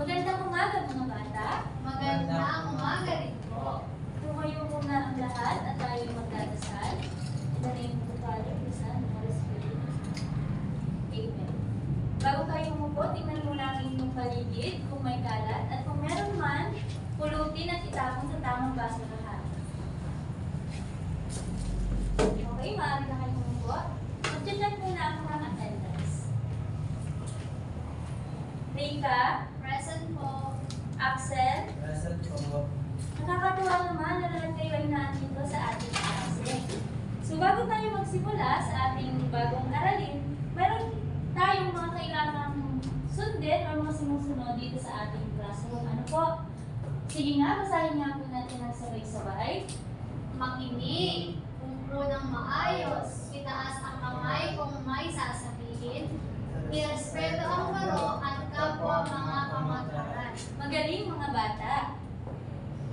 Magandang umaga mga bata. Magandang umaga rin po. Tumayo muna ang lahat at tayo magdadasal. In the name of the Father, the Son, and the Holy Spirit. Amen. Bago kayo umupo, tingnan mo lang ang inyong paligid kung may kalat at kung meron man, pulutin at itapon sa tamang basurahan. Okay, maaari na kayo umupo. Mag-check muna ang mga attendance. Rika, Present po. Axel, Present po. nakakatuwa naman na lahat kayo ay nandito sa ating klase. So bago tayo magsimula sa ating bagong aralin, meron tayong mga kailangang sundin o mga sumusunod dito sa ating classroom. Ano po? Sige nga, basahin nga po natin ang sabay-sabay. Makinig. Kung ng maayos. Itaas ang kamay kung may sasabihin. Irespeto ang baro at kapwa mga kamag-aral. Magaling mga bata.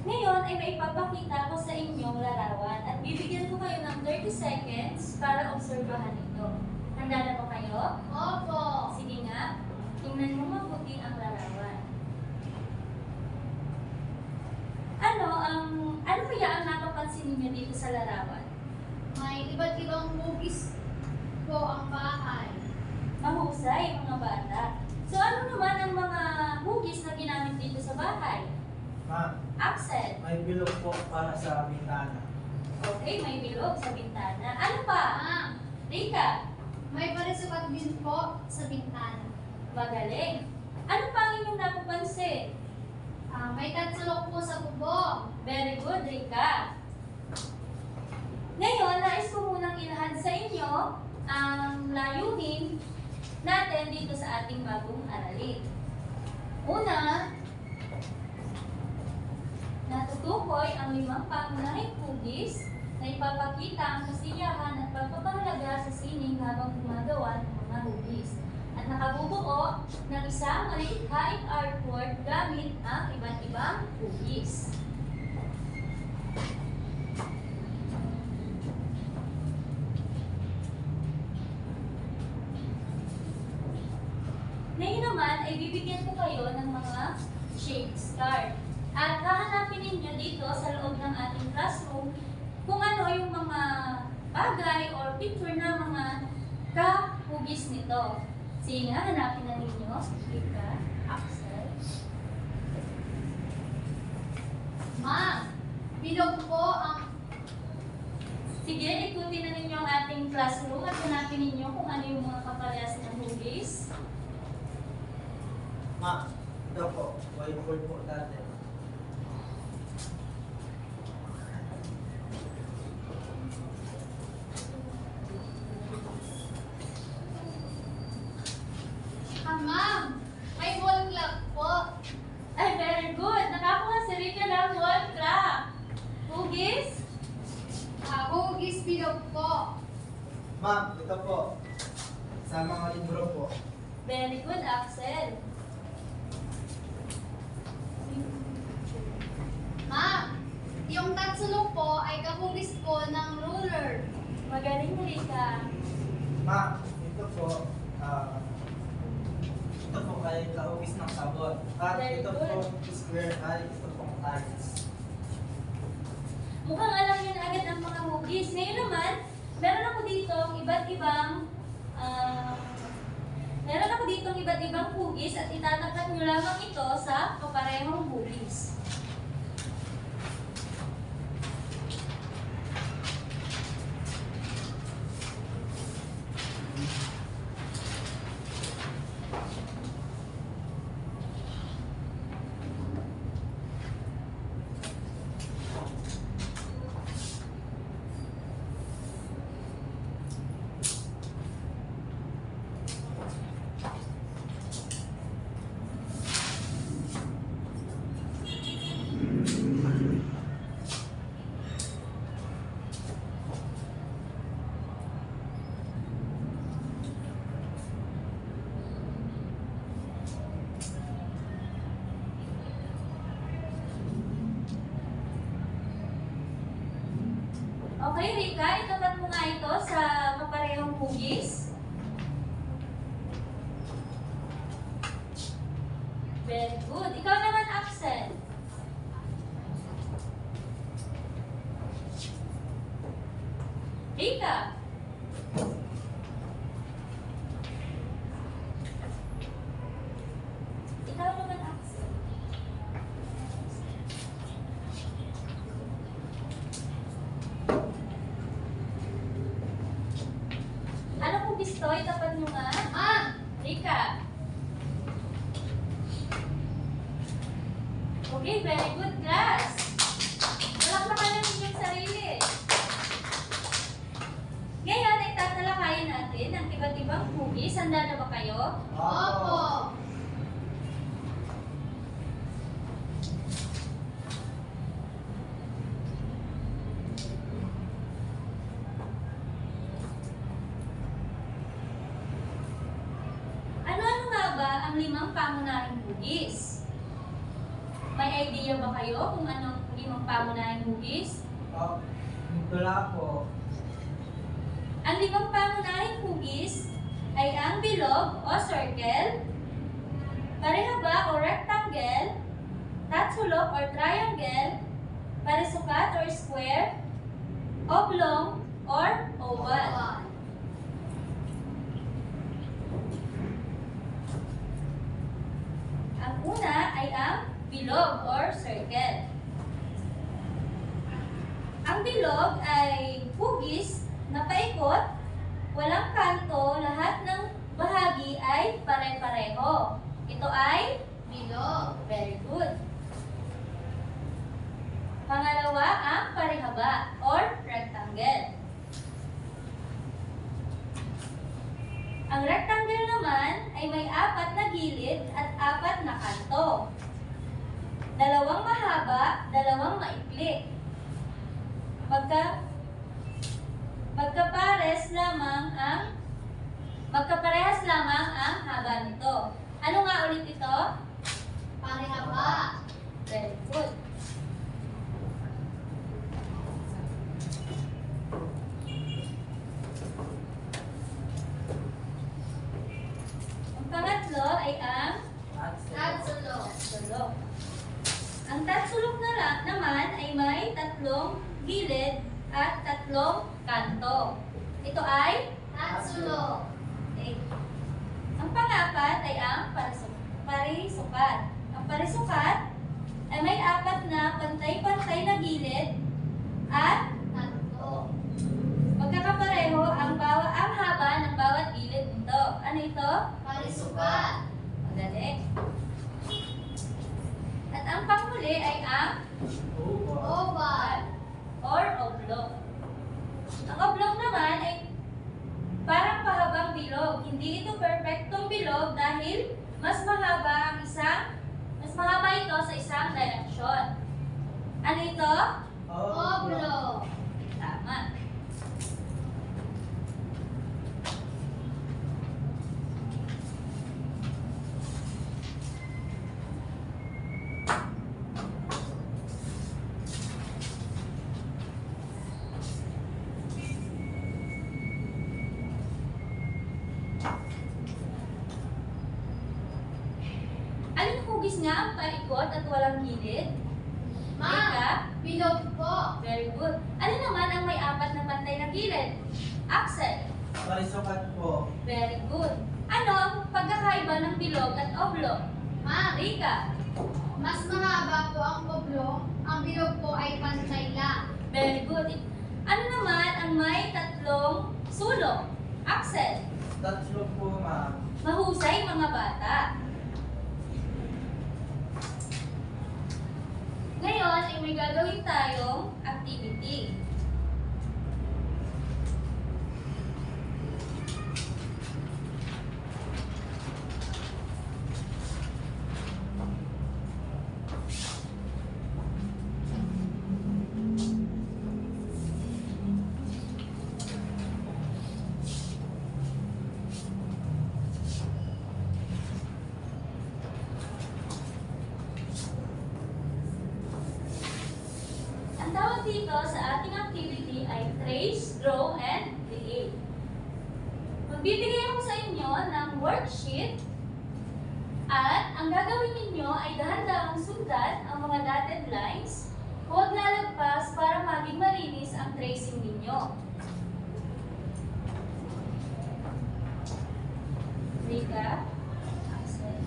Ngayon ay maipapakita ko sa inyong larawan at bibigyan ko kayo ng 30 seconds para obserbahan ito. Handa na po kayo? Opo. Sige nga, tingnan mo mabuti ang larawan. Ano kaya ang napapansin niyo dito sa larawan? May iba't ibang hugis po ang bahay. Mahusay, mga bata. So ano naman ang mga hugis na ginamit dito sa bahay? Ma'am, Axel. may bilog po para sa bintana. Okay, may bilog sa bintana. Ano pa? Ma'am, Rika. may parisukat din po sa bintana. Magaling. Ano pa ang inyong napapansin? May tatsulok po sa bubong. Very good, Rika. Ngayon, nais ko munang ilahad sa inyo ang layunin natin dito sa ating bagong aralin. Una, natutukoy ang 5 pangunahing hugis na ipapakita ang kasiyahan at pagpapahalaga sa sining habang gumagawa ng mga hugis. At nakabubuo ng isang malikhaing artwork gamit ang iba't ibang hugis. Ngayon naman ay bibigyan ko kayo ng mga shapes card. At hahanapin ninyo dito sa loob ng ating classroom kung ano yung mga bagay or picture na mga kahugis nito. Sige nga, hanapin na ninyo. Rika, Axel. Ma'am, bilog po ang Sige, ikutin na ninyo ang ating classroom at hanapin ninyo kung ano yung mga kaparehas ng hugis. Ma'am, ito po. Whiteboard po natin. Ma'am, may wall clock po. Ay, very good! Nakakuha si Rika ng wall clock. Hugis? Hugis bilog po. Ma'am, ito po. Sa mga libro po. Very good, Axel. Ma'am, yung tatsulok po ay kahugis po ng ruler. Magaling, Rika. Ma'am, ito po. Ito po ay kahugis ng sabon. At Very ito good. po square ay ito pong tiles. Mukhang alam niyo na agad ang mga hugis. Ngayon naman, meron ako dito iba't ibang hugis at itatapat niyo lamang ito sa kaparehong hugis. Okay, Rika, itapat mo nga ito sa kaparehong hugis. Very good. Ikaw naman, Axel. Rika. Ikaw naman, Axel. Ano po, Bistoy? Tapat mo nga. Ah! Rika. Okay, very good, class. Palakpakan lang ninyong sarili. Ngayon ay tatalakayin natin ang iba't ibang hugis. Handa na ba kayo? Opo! Ano-ano nga ba ang limang pangunahing hugis? May idea ba kayo kung anong limang pangunahing hugis? Wala po. Ang limang pangunahing hugis ay ang bilog o circle, parehaba o rectangle, tatsulok or triangle, parisukat or square, oblong or oval. Ang una ay ang bilog or circle. Ang bilog ay hugis na paikot, walang kanto, lahat ng bahagi ay pare-pareho. Ito ay Bilog. very good. Pangalawa, ang parehaba or rectangle. Ang rectangle naman ay may 4 na gilid at 4 na kanto. 2 mahaba, 2 maikli. Magkaparehas lamang ang haba nito. Ano nga ulit ito? Parehaba. Very good. Ang pangatlo ay ang Tatsulok. tatsulok. Ang tatsulok naman ay may 3 gilid at 3 kanto. Ito ay Tatsulok. okay. Ang pang-apat ay ang parisukat. Ang parisukat ay may 4 na pantay-pantay na gilid at Tatlo. magkakapareho ang haba ng bawat gilid nito. Ano ito? Parisukat. Magaling. At ang panghuli ay ang Oval. or oblong. Ang oblong naman ay parang pahabang bilog. Hindi ito perfectong bilog dahil mas mahaba ito sa isang direksyon. Ano ito? Oblong. Tama. Alin hugis nga ang paikot at walang gilid? Ma, Rika? bilog po. Very good. Alin naman ang may 4 na pantay na gilid? Axel? Parisukat po. Very good. Ano ang pagkakaiba ng bilog at oblong? Ma, Rika? mas mahaba po ang oblong. Ang bilog po ay pantay lang. Very good. Ano naman ang may 3 sulok? Axel? Tatlo po, ma'am. Mahusay mga bata. Ngayon ay may gagawin tayong activity. Ang tawag dito sa ating activity ay trace, draw, and create. Magbibigay ako sa inyo ng worksheet at ang gagawin ninyo ninyo ay dahan-dahang sundan ang mga dotted lines. Huwag lalagpas para maging malinis ang tracing ninyo. Rika, Axel.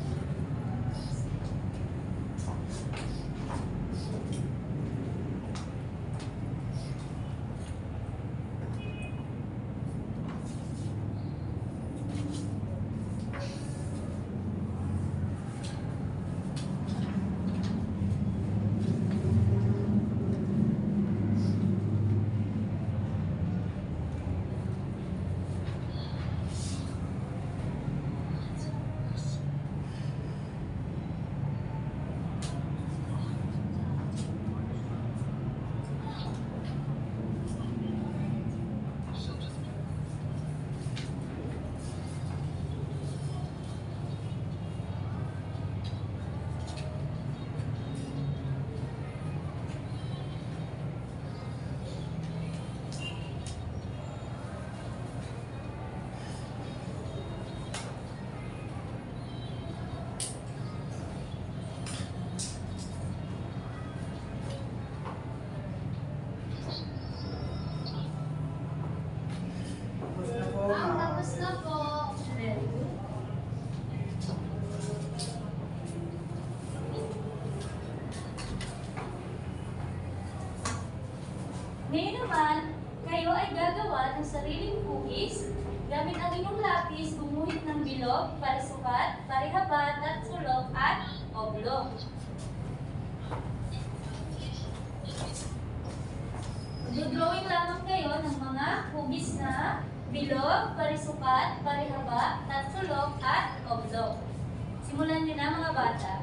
Tapos na po, Ma'am, ma'am. tapos na po. Very good. Ngayon naman, kayo ay gagawa ng sariling hugis gamit ang inyong lapis, gumuhit ng bilog, parisukat, parihabat, at sulok at oblong. Drawing lamang kayo ng mga hugis na bilog, parisukat, parihaba, tatsulok, at oblong. Simulan nyo na mga bata.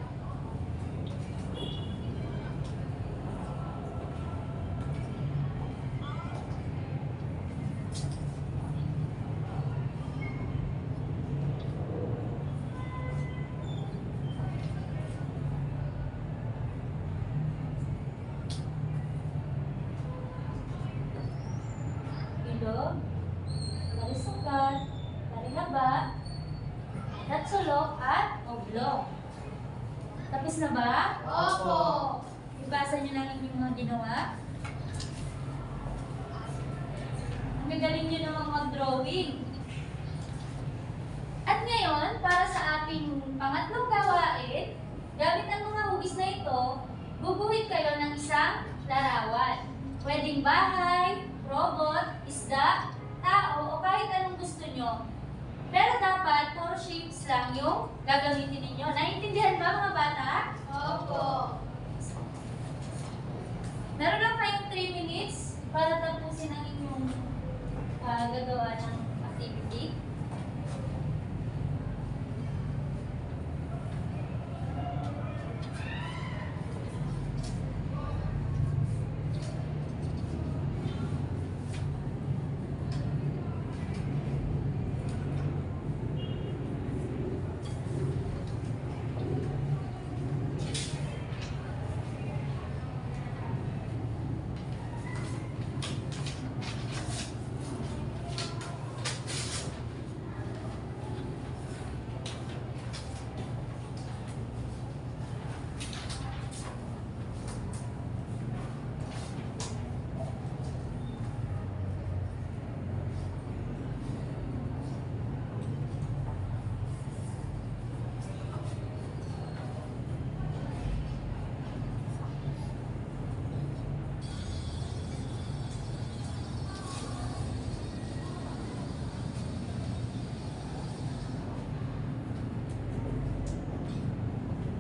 Bilog, parisukat, parihaba, tatsulok, at oblong. Tapos na ba? Opo. Ibasa nyo lang yung mga ginawa. Ang gagaling nyo namang mag-drawing. At ngayon, para sa ating pangatlong gawain, gamit ang mga hugis na ito, guguhit kayo ng isang larawan. Pwedeng bahay, robot, isda, tao, o kahit anong gusto nyo. Pero dapat, puro shapes lang yung gagamitin ninyo. Naiintindihan ba mga bata? Opo. Meron lang kayong 3 minutes para tapusin ang inyong gagawa ng activity.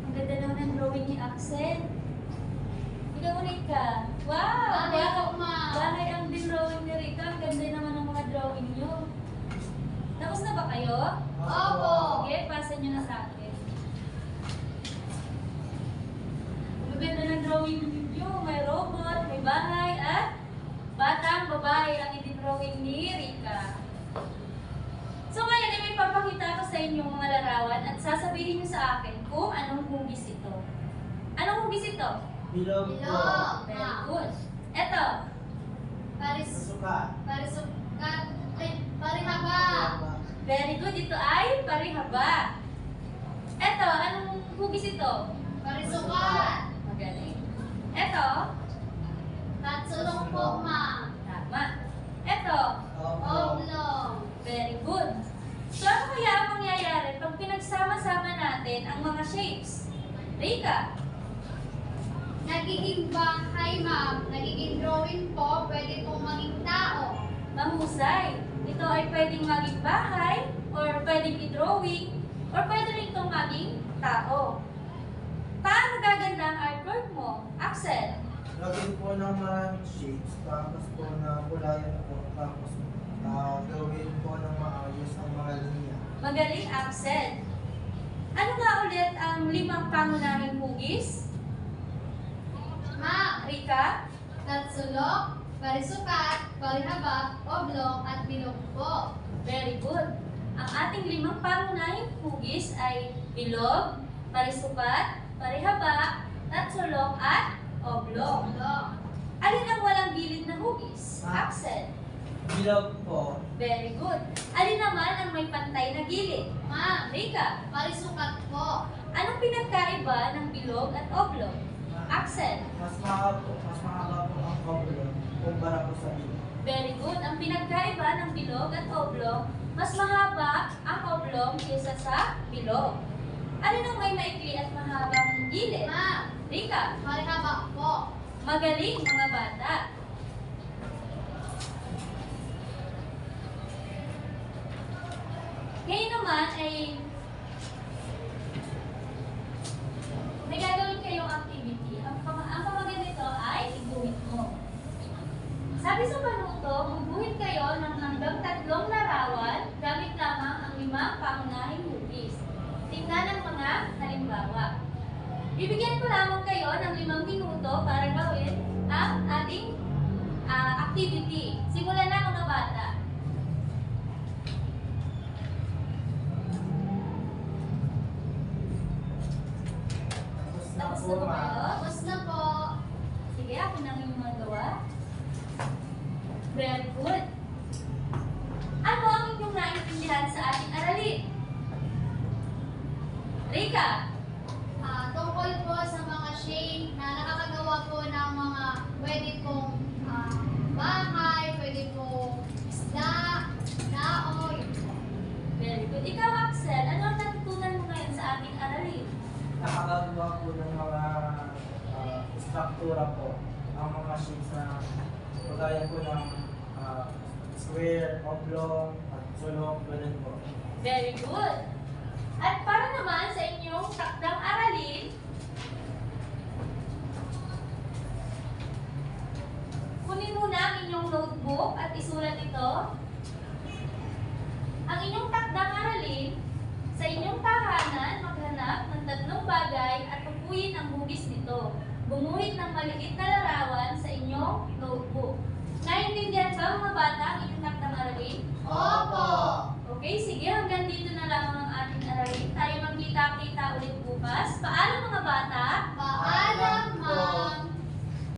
Ang ganda naman ng drawing ni Axel. Ikaw ulit ka. Wow! Bahay po, ma'am. Bahay ang drawing ni Rika. Ang ganda naman ng mga drawing niyo. Tapos na ba kayo? Opo. Sige, pasa nyo na sa akin. Ang ganda ng drawing niyo. May robot, may bahay, at batang babae ang i-drawing ni Rika. So ngayon ay may papakita ko sa inyo mga larawan at sasabihin niyo sa akin kung anong hugis ito. Anong hugis ito? Bilog po. Bilog. Very good. Eto, Suka. Parisukat. Ay, parihaba. very good. Ito ay parihaba. Eto Eto, anong hugis ito? Parisukat. Magaling. Eto, Tatsulok po, ma'am. tama. Eto, Oblong. very good. So, ano kaya ang mangyayari pag pinagsama-sama natin ang mga shapes? Rika, Nagiging bahay, ma'am. Nagiging drawing po. Pwede pong maging tao. mahusay. Ito ay pwedeng maging bahay, or pwedeng i-drawing, or pwede rin itong maging tao. Paano gaganda ang artwork mo? Axel, Lagyan po ng maraming shapes, tapos po na kulayan po, tapos gawin po ng maayos ang mga linya. magaling Axel. Ano nga ulit ang 5 pangunahing hugis? Ma'am. Rika, Tatsulok, parisukat, parihaba, oblong, at bilog po. very good. Ang ating 5 pangunahing hugis ay bilog, parisukat, parihaba, tatsulok, at oblong. Oblong. Alin ang walang gilid na hugis? Ah. Axel, Bilog po. very good. Alin naman ang may pantay na gilid? Ma'am. Rika, Parisukat po. anong pinagkaiba ng bilog at oblong? Axel, Mas mahaba po ang oblong kumpara po sa bilog. very good. Ang pinagkaiba ng bilog at oblong, mas mahaba ang oblong kaysa sa bilog. Alin ang may maikli at mahabang gilid? Ma'am. Rika, Parihaba po. magaling mga bata. Ngayon naman ay may gagawin kayong activity. Ang pamagat nito ay iguhit mo. Sabi sa panuto, magguhit kayo ng hanggang 3 larawan gamit lamang ang 5 pangunahing hugis. Tingnan ang mga halimbawa. Bibigyan ko lamang kayo ng 5 minuto para gawin ang ating activity. Simulan na mga bata. Tapos Tapos na na po, ba ma'am. kayo? Tapos na po. Sige, ako na yung magawa. Very good. Ano ang inyong naintindihan sa ating aralin? Rika, Tungkol po sa mga shape na nakakagawa po ng mga pwede pong bahay, pwede pong isda, tao, yun po. very good. Ikaw, Axel, ano ang natutunan mo ngayon sa ating aralin? Nakakagawa po ng mga struktura po. Ang mga shapes na kagaya po ng square, oblong, at sulok, ganun po. Very good. At para naman sa inyong takdang aralin, kunin muna ang inyong notebook at isulat ito. Ang inyong takdang aralin, sa inyong tahanan, maghanap ng 3 bagay at tukuyin ang hugis nito. Gumuhit ng maliit na larawan sa inyong notebook. Naintindihan ba mga bata ang inyong takdang aralin? Opo!